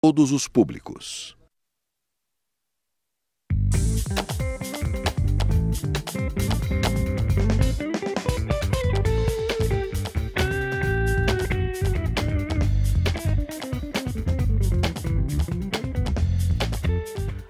todos os públicos.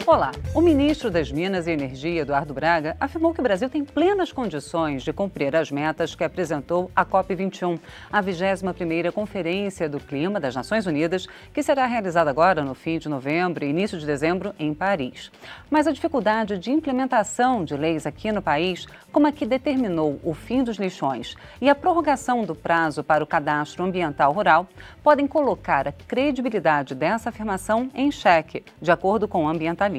Olá, o ministro das Minas e Energia, Eduardo Braga, afirmou que o Brasil tem plenas condições de cumprir as metas que apresentou a COP21, a 21ª Conferência do Clima das Nações Unidas, que será realizada agora no fim de novembro e início de dezembro em Paris. Mas a dificuldade de implementação de leis aqui no país, como a que determinou o fim dos lixões e a prorrogação do prazo para o cadastro ambiental rural, podem colocar a credibilidade dessa afirmação em xeque, de acordo com ambientalistas.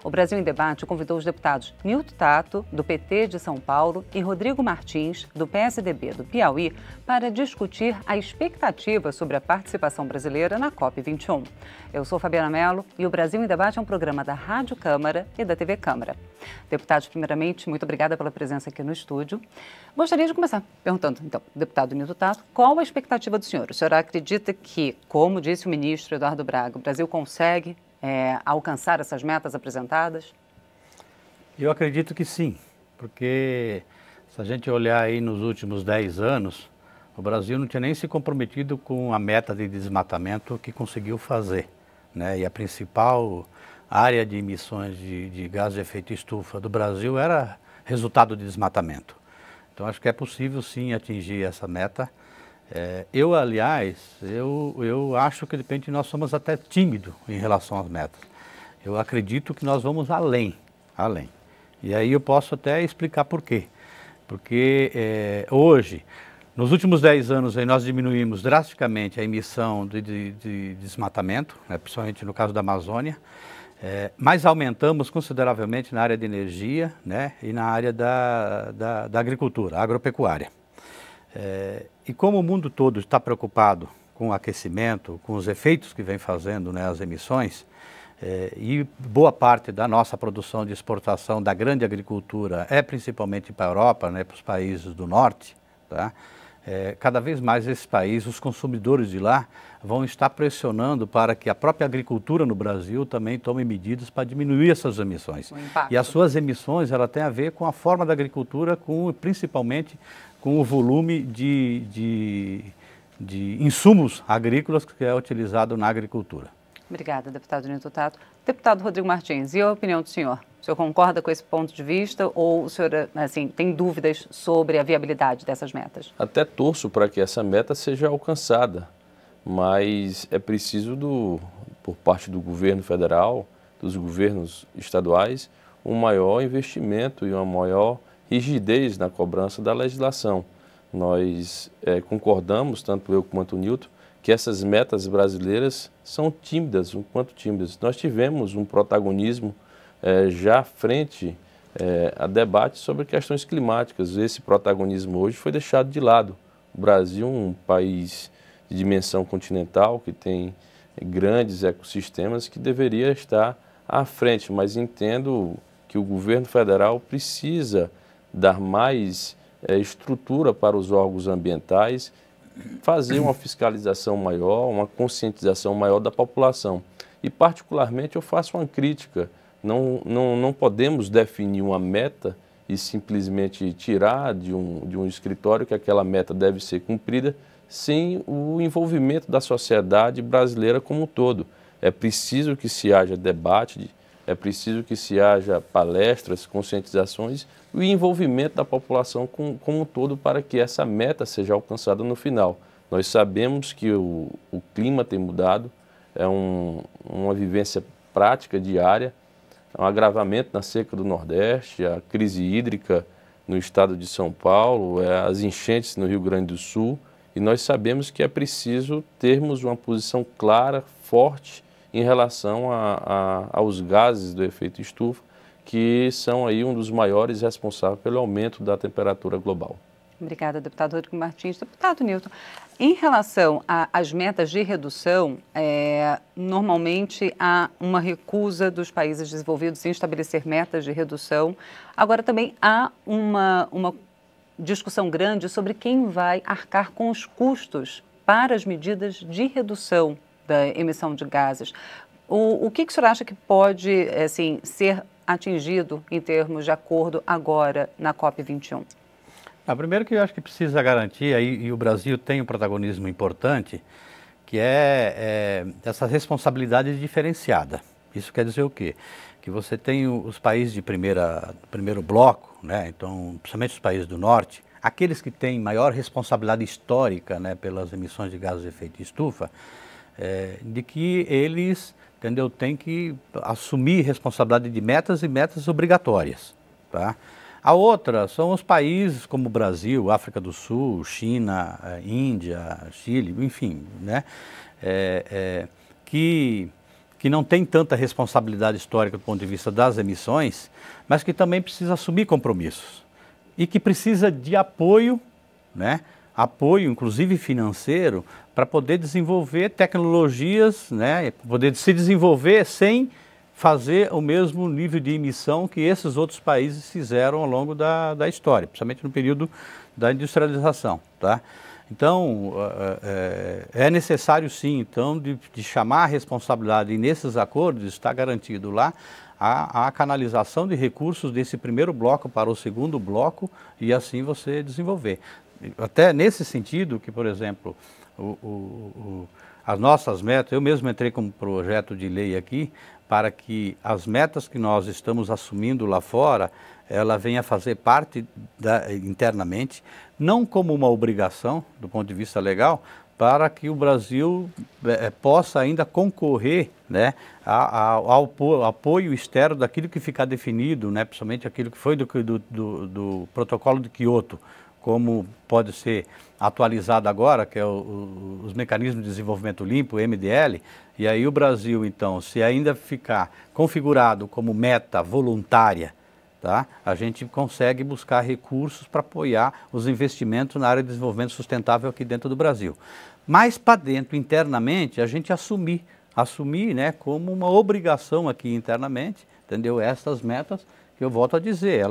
O Brasil em Debate convidou os deputados Nilton Tato, do PT de São Paulo, e Rodrigo Martins, do PSDB do Piauí, para discutir a expectativa sobre a participação brasileira na COP21. Eu sou Fabiana Mello e o Brasil em Debate é um programa da Rádio Câmara e da TV Câmara. Deputados, primeiramente, muito obrigada pela presença aqui no estúdio. Gostaria de começar perguntando, então, deputado Nilton Tato, qual a expectativa do senhor? O senhor acredita que, como disse o ministro Eduardo Braga, o Brasil consegue alcançar essas metas apresentadas? Eu acredito que sim, porque se a gente olhar aí nos últimos 10 anos, o Brasil não tinha nem se comprometido com a meta de desmatamento que conseguiu fazer, né? E a principal área de emissões de gás de efeito estufa do Brasil era resultado de desmatamento. Então acho que é possível sim atingir essa meta. Aliás, eu acho que de repente nós somos até tímidos em relação às metas. Eu acredito que nós vamos além. E aí eu posso até explicar por quê. Porque hoje, nos últimos 10 anos, aí nós diminuímos drasticamente a emissão de desmatamento, né, principalmente no caso da Amazônia, mas aumentamos consideravelmente na área de energia, né, e na área da agricultura, agropecuária. E como o mundo todo está preocupado com o aquecimento, com os efeitos que vem fazendo, né, as emissões, e boa parte da nossa produção de exportação da grande agricultura é principalmente para a Europa, né, para os países do norte, tá? Cada vez mais esses países, os consumidores de lá, vão estar pressionando para que a própria agricultura no Brasil também tome medidas para diminuir essas emissões. E as suas emissões, ela tem a ver com a forma da agricultura, principalmente com o volume de insumos agrícolas que é utilizado na agricultura. Obrigada, deputado Nilton Tato. Deputado Rodrigo Martins, e a opinião do senhor? O senhor concorda com esse ponto de vista ou o senhor tem dúvidas sobre a viabilidade dessas metas? Até torço para que essa meta seja alcançada, mas é preciso, por parte do governo federal, dos governos estaduais, um maior investimento e uma maior rigidez na cobrança da legislação. Nós concordamos, tanto eu quanto o Nilton, que essas metas brasileiras são tímidas, um quanto tímidas. Nós tivemos um protagonismo já frente a debate sobre questões climáticas. Esse protagonismo hoje foi deixado de lado. O Brasil, um país de dimensão continental, que tem grandes ecossistemas, que deveria estar à frente, mas entendo que o governo federal precisa dar mais estrutura para os órgãos ambientais, fazer uma fiscalização maior, uma conscientização maior da população. E, particularmente, eu faço uma crítica. Não podemos definir uma meta e simplesmente tirar de um escritório que aquela meta deve ser cumprida sem o envolvimento da sociedade brasileira como um todo. É preciso que se haja debate, é preciso que se haja palestras, conscientizações e o envolvimento da população como um todo para que essa meta seja alcançada no final. Nós sabemos que o clima tem mudado, é uma vivência prática diária, é um agravamento na seca do Nordeste, a crise hídrica no estado de São Paulo, as enchentes no Rio Grande do Sul, e nós sabemos que é preciso termos uma posição clara, forte, em relação aos gases do efeito estufa, que são aí um dos maiores responsáveis pelo aumento da temperatura global. Obrigada, deputado Rodrigo Martins. Deputado Nilton, em relação às metas de redução, normalmente há uma recusa dos países desenvolvidos em estabelecer metas de redução. Agora também há uma discussão grande sobre quem vai arcar com os custos para as medidas de redução da emissão de gases. O que o senhor acha que pode assim, ser atingido em termos de acordo agora na COP21? Primeiro que eu acho que precisa garantir, e o Brasil tem um protagonismo importante, que é essa responsabilidade diferenciada. Isso quer dizer o quê? Que você tem os países de primeiro bloco, né? Então, principalmente os países do norte, aqueles que têm maior responsabilidade histórica, né, pelas emissões de gases de efeito de estufa, de que eles, entendeu, têm que assumir responsabilidade de metas e metas obrigatórias, tá? A outra são os países como o Brasil, África do Sul, China, Índia, Chile, enfim, né, que não tem tanta responsabilidade histórica do ponto de vista das emissões, mas que também precisa assumir compromissos e que precisa de apoio, né, apoio inclusive financeiro, para poder desenvolver tecnologias, né, poder se desenvolver sem fazer o mesmo nível de emissão que esses outros países fizeram ao longo da história, principalmente no período da industrialização, tá? Então, é necessário sim, então, de chamar a responsabilidade, e nesses acordos está garantido lá a canalização de recursos desse primeiro bloco para o segundo bloco e assim você desenvolver. Até nesse sentido que, por exemplo, as nossas metas, eu mesmo entrei com um projeto de lei aqui, para que as metas que nós estamos assumindo lá fora, ela venha fazer parte internamente, não como uma obrigação do ponto de vista legal, para que o Brasil possa ainda concorrer, né, ao apoio externo daquilo que ficar definido, né, principalmente aquilo que foi do protocolo de Quioto, como pode ser atualizado agora, que é os mecanismos de desenvolvimento limpo, o MDL, e aí o Brasil, então, se ainda ficar configurado como meta voluntária, tá, a gente consegue buscar recursos para apoiar os investimentos na área de desenvolvimento sustentável aqui dentro do Brasil. Mas para dentro, internamente, a gente assumir, né, como uma obrigação aqui internamente, entendeu, essas metas, que eu volto a dizer,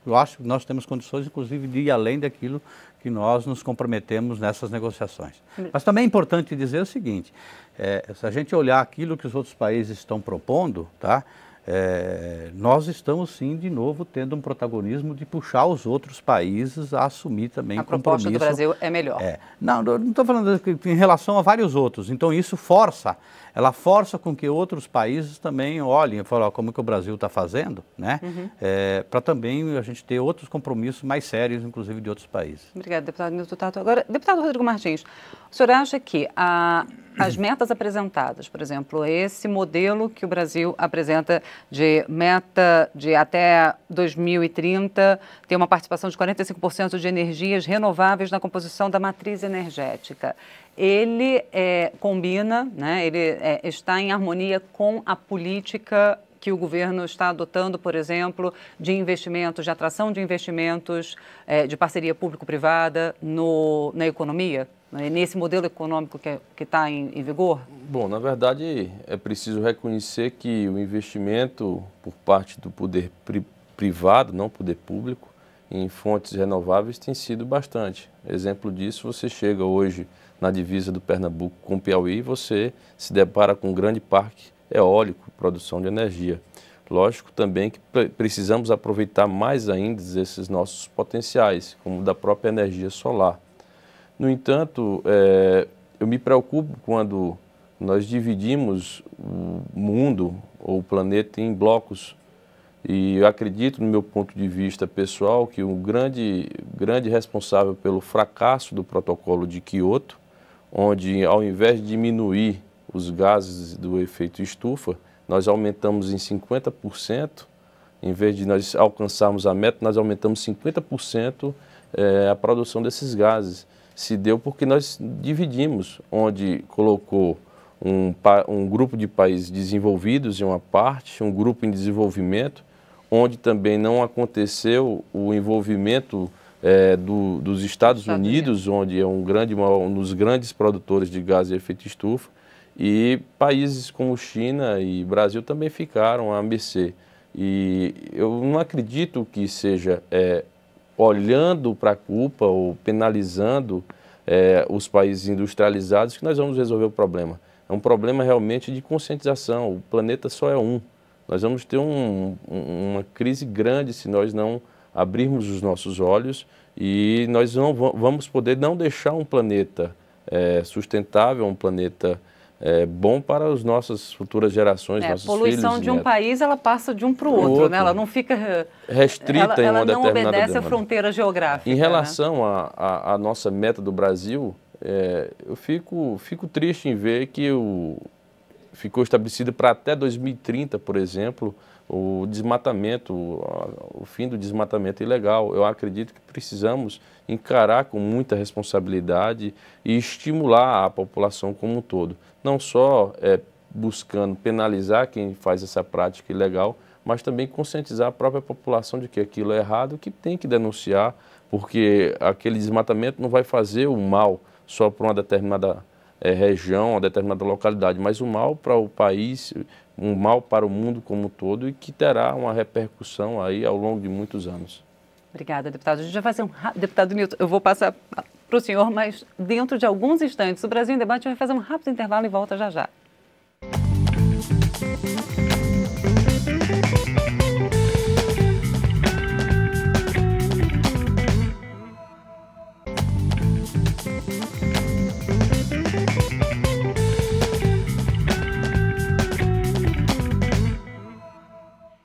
eu acho que nós temos condições, inclusive, de ir além daquilo que nós nos comprometemos nessas negociações. Mas também é importante dizer o seguinte, se a gente olhar aquilo que os outros países estão propondo, tá, nós estamos sim, de novo, tendo um protagonismo de puxar os outros países a assumir também compromisso. A proposta do Brasil é melhor. Não estou falando em relação a vários outros, então isso ela força com que outros países também olhem e falem como que o Brasil está fazendo, né? Para também a gente ter outros compromissos mais sérios, inclusive de outros países. Obrigada, deputado Nilton Tato. Agora, deputado Rodrigo Martins, o senhor acha que as metas apresentadas, por exemplo, esse modelo que o Brasil apresenta de meta de até 2030 ter uma participação de 45% de energias renováveis na composição da matriz energética, ele combina, né, ele está em harmonia com a política que o governo está adotando, por exemplo, de investimentos, de atração de investimentos, de parceria público-privada na economia? Nesse modelo econômico que está em vigor? Bom, na verdade, é preciso reconhecer que o investimento por parte do poder privado, não poder público, em fontes renováveis tem sido bastante. Exemplo disso, você chega hoje na divisa do Pernambuco com o Piauí e você se depara com um grande parque eólico, produção de energia. Lógico também que precisamos aproveitar mais ainda esses nossos potenciais, como da própria energia solar. No entanto, eu me preocupo quando nós dividimos o mundo ou o planeta em blocos. E eu acredito, no meu ponto de vista pessoal, que o grande responsável pelo fracasso do protocolo de Quioto, onde ao invés de diminuir os gases do efeito estufa, nós aumentamos em 50%, em vez de nós alcançarmos a meta, nós aumentamos 50% a produção desses gases. Se deu porque nós dividimos, onde colocou um grupo de países desenvolvidos em uma parte, um grupo em desenvolvimento, onde também não aconteceu o envolvimento dos Estados Unidos, onde é um dos grandes produtores de gás de efeito estufa, e países como China e Brasil também ficaram à mercê. E eu não acredito que seja olhando para a culpa ou penalizando os países industrializados que nós vamos resolver o problema. É um problema realmente de conscientização. O planeta só é um. Nós vamos ter uma crise grande se nós não abrirmos os nossos olhos e nós não vamos poder não deixar um planeta sustentável, um planeta bom para as nossas futuras gerações, nossos filhos. A poluição de um país, ela passa de um para o outro, né? Ela não fica restrita em uma determinada demanda. Ela não obedece a fronteira geográfica. Em relação à nossa meta do Brasil, eu fico triste em ver que ficou estabelecido para até 2030, por exemplo, o desmatamento, o fim do desmatamento ilegal. Eu acredito que precisamos encarar com muita responsabilidade e estimular a população como um todo. Não só buscando penalizar quem faz essa prática ilegal, mas também conscientizar a própria população de que aquilo é errado, que tem que denunciar, porque aquele desmatamento não vai fazer o mal só para uma determinada região, uma determinada localidade, mas o mal para o país, um mal para o mundo como um todo e que terá uma repercussão aí ao longo de muitos anos. Obrigada, deputado. A gente vai fazer deputado Nilton, eu vou passar para o senhor, mas dentro de alguns instantes, o Brasil em Debate vai fazer um rápido intervalo e volta já já.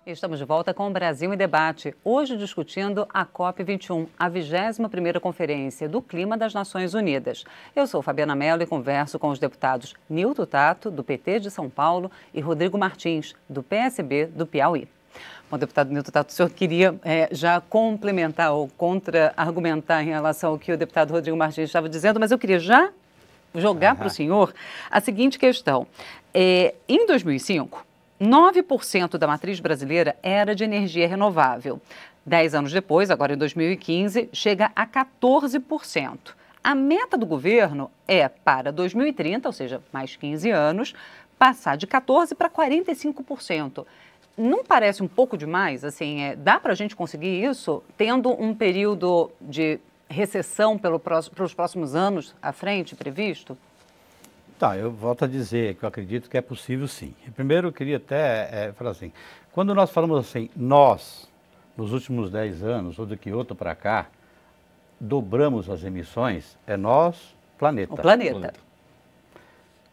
Estamos de volta com o Brasil em Debate, hoje discutindo a COP21, a 21ª Conferência do Clima das Nações Unidas. Eu sou Fabiana Mello e converso com os deputados Nilton Tato, do PT de São Paulo, e Rodrigo Martins, do PSB do Piauí. Bom, deputado Nilton Tato, o senhor queria já complementar ou contra-argumentar em relação ao que o deputado Rodrigo Martins estava dizendo, mas eu queria já jogar para o senhor a seguinte questão. Em 2005... 9% da matriz brasileira era de energia renovável. 10 anos depois, agora em 2015, chega a 14%. A meta do governo é, para 2030, ou seja, mais 15 anos, passar de 14% para 45%. Não parece um pouco demais? Assim, dá para a gente conseguir isso tendo um período de recessão para os próximos anos à frente previsto? Tá, eu volto a dizer que eu acredito que é possível sim. Primeiro eu queria até falar assim, quando nós falamos assim, nós, nos últimos 10 anos, ou daqui outro para cá, dobramos as emissões, nós, planeta. O planeta.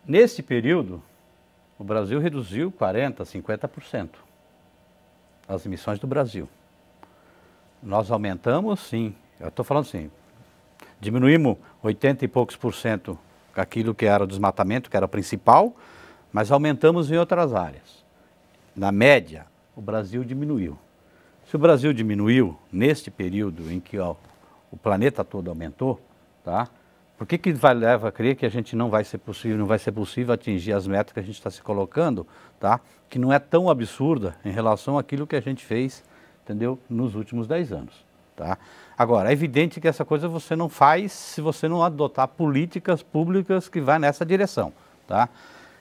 Nesse período, o Brasil reduziu 40%, 50% as emissões do Brasil. Nós aumentamos sim, eu estou falando assim, diminuímos 80 e poucos por cento aquilo que era o desmatamento, que era o principal, mas aumentamos em outras áreas. Na média, o Brasil diminuiu. Se o Brasil diminuiu neste período em que o planeta todo aumentou, tá? Por que leva a crer que a gente não vai ser possível atingir as metas que a gente está se colocando, tá? Que não é tão absurda em relação àquilo que a gente fez, entendeu? Nos últimos 10 anos, tá? Agora, é evidente que essa coisa você não faz se você não adotar políticas públicas que vão nessa direção, tá?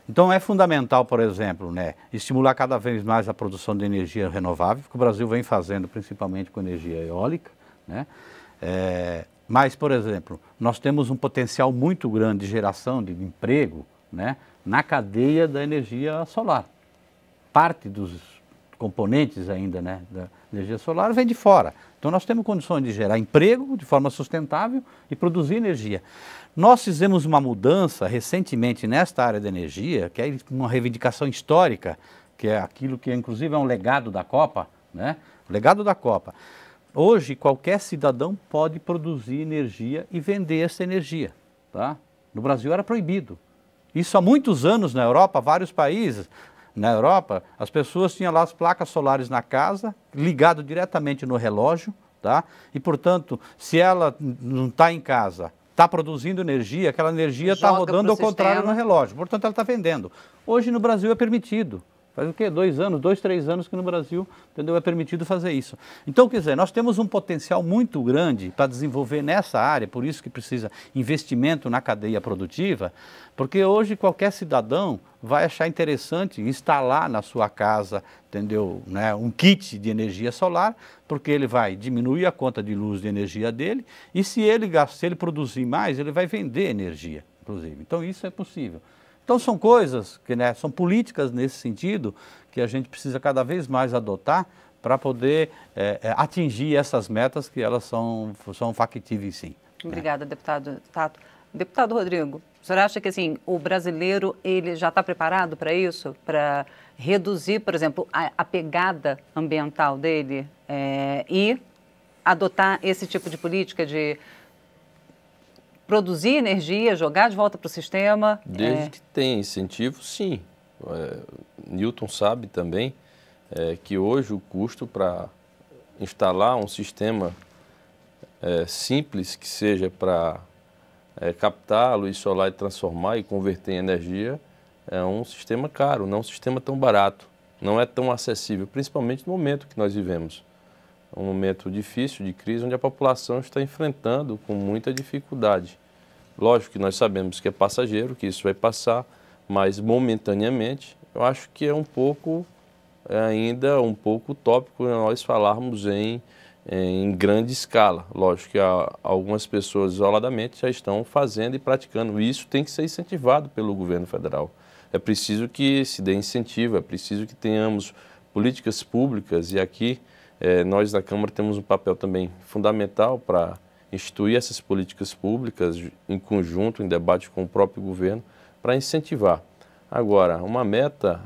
Então é fundamental, por exemplo, né, estimular cada vez mais a produção de energia renovável, que o Brasil vem fazendo principalmente com energia eólica, né? Mas, por exemplo, nós temos um potencial muito grande de geração de emprego, né, na cadeia da energia solar. Parte dos componentes ainda, né, da energia solar vem de fora. Então nós temos condições de gerar emprego de forma sustentável e produzir energia. Nós fizemos uma mudança recentemente nesta área da energia, que é uma reivindicação histórica, que é aquilo que inclusive é um legado da Copa, né? O legado da Copa. Hoje qualquer cidadão pode produzir energia e vender essa energia, tá? No Brasil era proibido. Isso há muitos anos na Europa, vários países. Na Europa, as pessoas tinham lá as placas solares na casa, ligado diretamente no relógio, tá? E, portanto, se ela não está em casa, está produzindo energia, aquela energia está rodando ao contrário no relógio, portanto, ela está vendendo. Hoje no Brasil é permitido. Faz o quê? 2 anos, 2, 3 anos que no Brasil, entendeu, é permitido fazer isso. Então, quer dizer, nós temos um potencial muito grande para desenvolver nessa área, por isso que precisa investimento na cadeia produtiva, porque hoje qualquer cidadão vai achar interessante instalar na sua casa, entendeu, né, um kit de energia solar, porque ele vai diminuir a conta de luz de energia dele, e se ele produzir mais, ele vai vender energia, inclusive. Então, isso é possível. Então são coisas, que, né, são políticas nesse sentido que a gente precisa cada vez mais adotar para poder atingir essas metas que elas são factíveis sim. Obrigada, deputado Tato. Deputado Rodrigo, o senhor acha que assim, o brasileiro ele já está preparado para isso? Para reduzir, por exemplo, a pegada ambiental dele e adotar esse tipo de política de produzir energia, jogar de volta para o sistema? Desde que tenha incentivo, sim. Newton sabe também que hoje o custo para instalar um sistema simples, que seja para captar a luz solar e transformar e converter em energia, é um sistema caro, não um sistema tão barato, não é tão acessível, principalmente no momento que nós vivemos. Um momento difícil de crise, onde a população está enfrentando com muita dificuldade. Lógico que nós sabemos que é passageiro, que isso vai passar, mas momentaneamente, eu acho que é ainda um pouco utópico nós falarmos em grande escala. Lógico que algumas pessoas isoladamente já estão fazendo e praticando. Isso tem que ser incentivado pelo governo federal. É preciso que se dê incentivo, é preciso que tenhamos políticas públicas, e aqui nós da Câmara temos um papel também fundamental para instituir essas políticas públicas em conjunto, em debate com o próprio governo, para incentivar. Agora, uma meta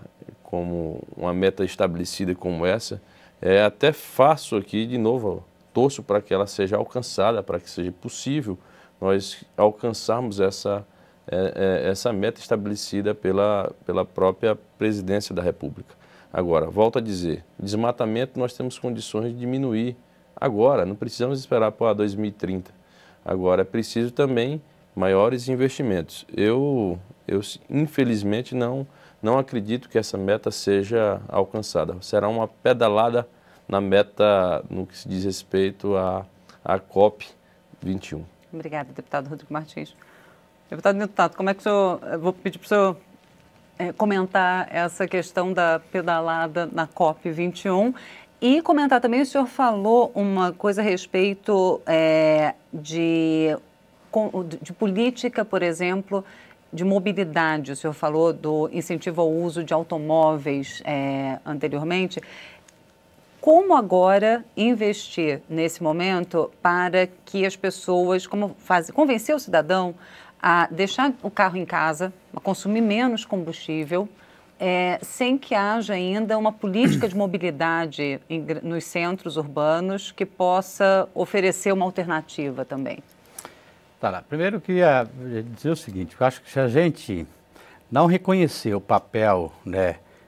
estabelecida como essa, é até fácil aqui, de novo, torço para que ela seja alcançada, para que seja possível nós alcançarmos essa meta estabelecida pela própria Presidência da República. Agora, volto a dizer, desmatamento nós temos condições de diminuir agora, não precisamos esperar para 2030. Agora, é preciso também maiores investimentos. Eu infelizmente, não acredito que essa meta seja alcançada. Será uma pedalada na meta no que se diz respeito à COP21. Obrigada, deputado Rodrigo Martins. Deputado Newton Tato, como é que o senhor... Eu vou pedir para o senhor comentar essa questão da pedalada na COP21 e comentar também, o senhor falou uma coisa a respeito de política, por exemplo, de mobilidade. O senhor falou do incentivo ao uso de automóveis anteriormente. Como agora investir nesse momento para que as pessoas, convencer o cidadão a deixar o carro em casa, a consumir menos combustível, sem que haja ainda uma política de mobilidade nos centros urbanos que possa oferecer uma alternativa também? Tá lá. Primeiro eu queria dizer o seguinte, eu acho que se a gente não reconhecer o papel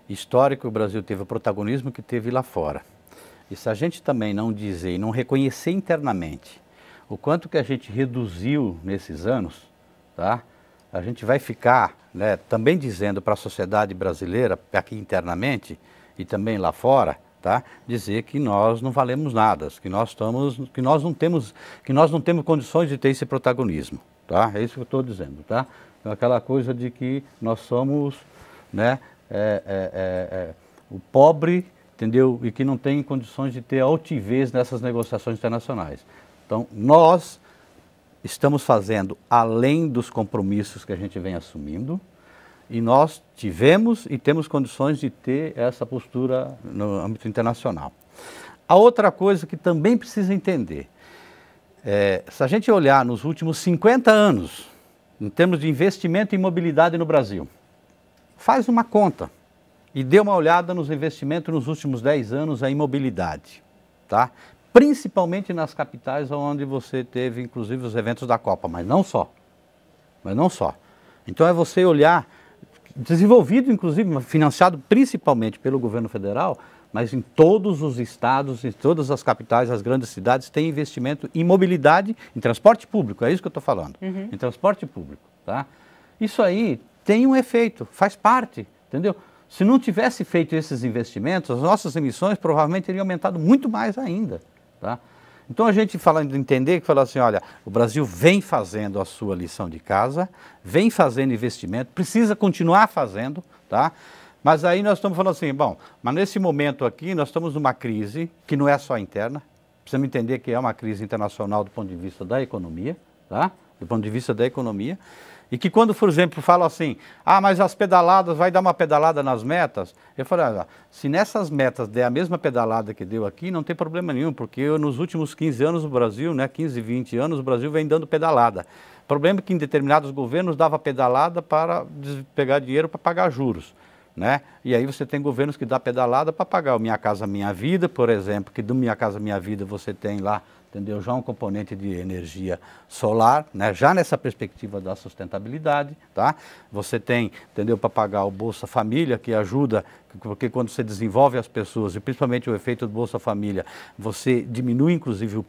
histórico que o Brasil teve, o protagonismo que teve lá fora, e se a gente também não dizer e não reconhecer internamente o quanto que a gente reduziu nesses anos, tá? A gente vai ficar também dizendo para a sociedade brasileira, aqui internamente e também lá fora, tá? Dizer que nós não valemos nada, que nós não temos condições de ter esse protagonismo, tá? É isso que eu estou dizendo, tá? Então, aquela coisa de que nós somos, o pobre, entendeu? E que não tem condições de ter altivez nessas negociações internacionais. Então, nós estamos fazendo além dos compromissos que a gente vem assumindo, e nós tivemos e temos condições de ter essa postura no âmbito internacional. A outra coisa que também precisa entender, se a gente olhar nos últimos 50 anos, em termos de investimento em mobilidade no Brasil, faz uma conta e dê uma olhada nos investimentos nos últimos 10 anos em mobilidade, tá? Principalmente nas capitais onde você teve, inclusive, os eventos da Copa, mas não só. Então é você olhar, desenvolvido, inclusive, financiado principalmente pelo governo federal, mas em todos os estados, em todas as capitais, as grandes cidades, tem investimento em mobilidade, em transporte público, é isso que eu estou falando, em transporte público, tá? Isso aí tem um efeito, faz parte, entendeu? Se não tivesse feito esses investimentos, as nossas emissões provavelmente teriam aumentado muito mais ainda. Tá? Então a gente entender que assim, olha, o Brasil vem fazendo a sua lição de casa, vem fazendo investimento, precisa continuar fazendo, tá? Mas aí nós estamos falando assim, bom, mas nesse momento aqui nós estamos numa crise que não é só interna, precisamos entender que é uma crise internacional do ponto de vista da economia, tá? Do ponto de vista da economia, E que quando, por exemplo, falam assim, ah, mas as pedaladas, vai dar uma pedalada nas metas? Eu falei, ah, se nessas metas der a mesma pedalada que deu aqui, não tem problema nenhum, porque nos últimos 15 anos o Brasil, né, 15, 20 anos, o Brasil vem dando pedalada. O problema é que em determinados governos dava pedalada para pegar dinheiro para pagar juros. Né? E aí você tem governos que dão pedalada para pagar o Minha Casa Minha Vida, por exemplo, que do Minha Casa Minha Vida você tem lá, entendeu, já um componente de energia solar, né? Já nessa perspectiva da sustentabilidade, tá? Você tem, entendeu, para pagar o Bolsa Família, que ajuda, porque quando você desenvolve as pessoas, e principalmente o efeito do Bolsa Família, você diminui inclusive o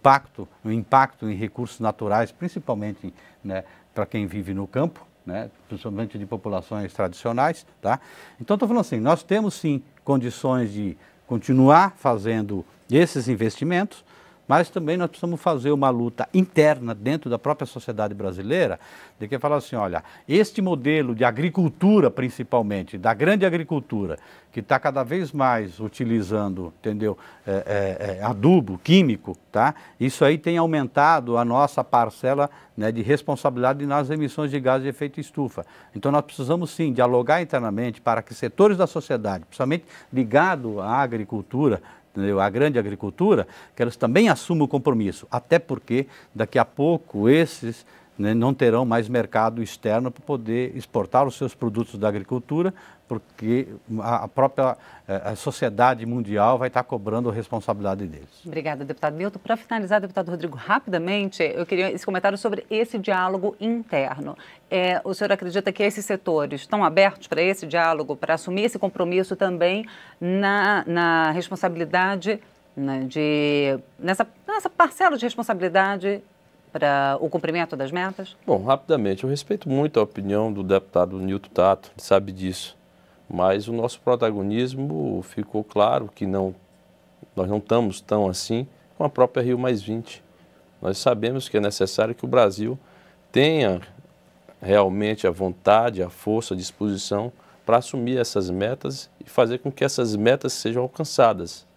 impacto em recursos naturais, principalmente, né, para quem vive no campo, né, principalmente de populações tradicionais, tá? Então, estou falando assim, nós temos sim condições de continuar fazendo esses investimentos, mas também nós precisamos fazer uma luta interna dentro da própria sociedade brasileira, de que falar assim, olha, este modelo de agricultura principalmente, da grande agricultura, que está cada vez mais utilizando, entendeu, adubo químico, tá? Isso aí tem aumentado a nossa parcela, né, de responsabilidade nas emissões de gases de efeito estufa. Então nós precisamos sim dialogar internamente para que setores da sociedade, principalmente ligado à agricultura, a grande agricultura, que elas também assumam o compromisso, até porque daqui a pouco esses, né, não terão mais mercado externo para poder exportar os seus produtos da agricultura, porque a própria sociedade mundial vai estar cobrando a responsabilidade deles. Obrigada, deputado Milton. Para finalizar, deputado Rodrigo, rapidamente, eu queria esse comentário sobre esse diálogo interno. O senhor acredita que esses setores estão abertos para esse diálogo, para assumir esse compromisso também na responsabilidade, né, nessa parcela de responsabilidade para o cumprimento das metas? Bom, rapidamente, eu respeito muito a opinião do deputado Nilton Tato, sabe disso, mas o nosso protagonismo ficou claro que nós não estamos tão assim com a própria Rio+20. Nós sabemos que é necessário que o Brasil tenha realmente a vontade, a força, a disposição para assumir essas metas e fazer com que essas metas sejam alcançadas.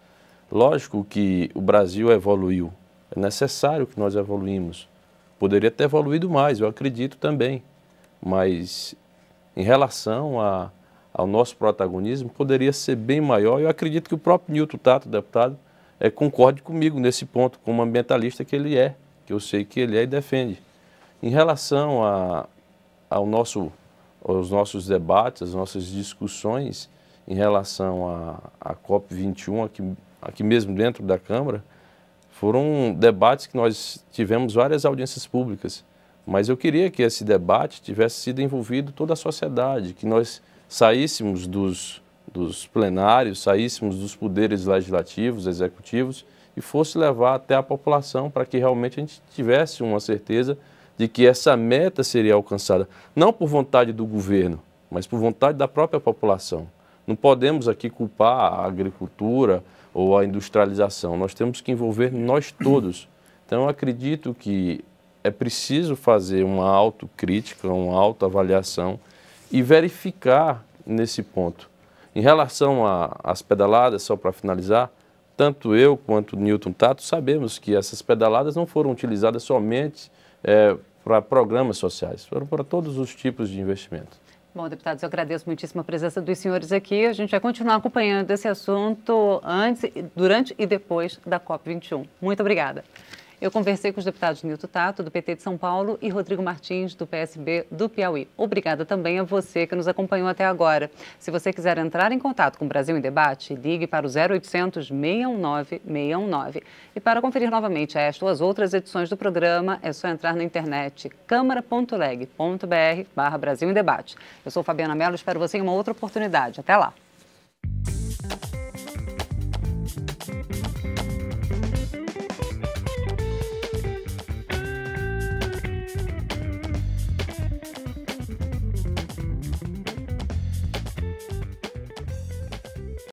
Lógico que o Brasil evoluiu, é necessário que nós evoluímos. Poderia ter evoluído mais, eu acredito também, mas em relação ao nosso protagonismo, poderia ser bem maior. Eu acredito que o próprio Nilton Tato, deputado, concorde comigo nesse ponto, como ambientalista que ele é, que eu sei que ele é e defende. Em relação aos nossos debates, as nossas discussões em relação à COP21, aqui mesmo dentro da Câmara, foram debates que nós tivemos várias audiências públicas, mas eu queria que esse debate tivesse sido envolvido toda a sociedade, que nós saíssemos dos plenários, saíssemos dos poderes legislativos, executivos e fosse levar até a população para que realmente a gente tivesse uma certeza de que essa meta seria alcançada, não por vontade do governo, mas por vontade da própria população. Não podemos aqui culpar a agricultura ou a industrialização, nós temos que envolver nós todos. Então eu acredito que é preciso fazer uma autocrítica, uma autoavaliação e verificar nesse ponto. Em relação às pedaladas, só para finalizar, tanto eu quanto o Nilton Tato sabemos que essas pedaladas não foram utilizadas somente para programas sociais, foram para todos os tipos de investimento. Bom, deputados, eu agradeço muitíssimo a presença dos senhores aqui. A gente vai continuar acompanhando esse assunto antes, durante e depois da COP21. Muito obrigada. Eu conversei com os deputados Nilton Tato, do PT de São Paulo, e Rodrigo Martins, do PSB do Piauí. Obrigada também a você que nos acompanhou até agora. Se você quiser entrar em contato com o Brasil em Debate, ligue para o 0800 619 619. E para conferir novamente esta ou as outras edições do programa, é só entrar na internet câmara.leg.br/Brasil em Debate. Eu sou Fabiana Mello e espero você em uma outra oportunidade. Até lá!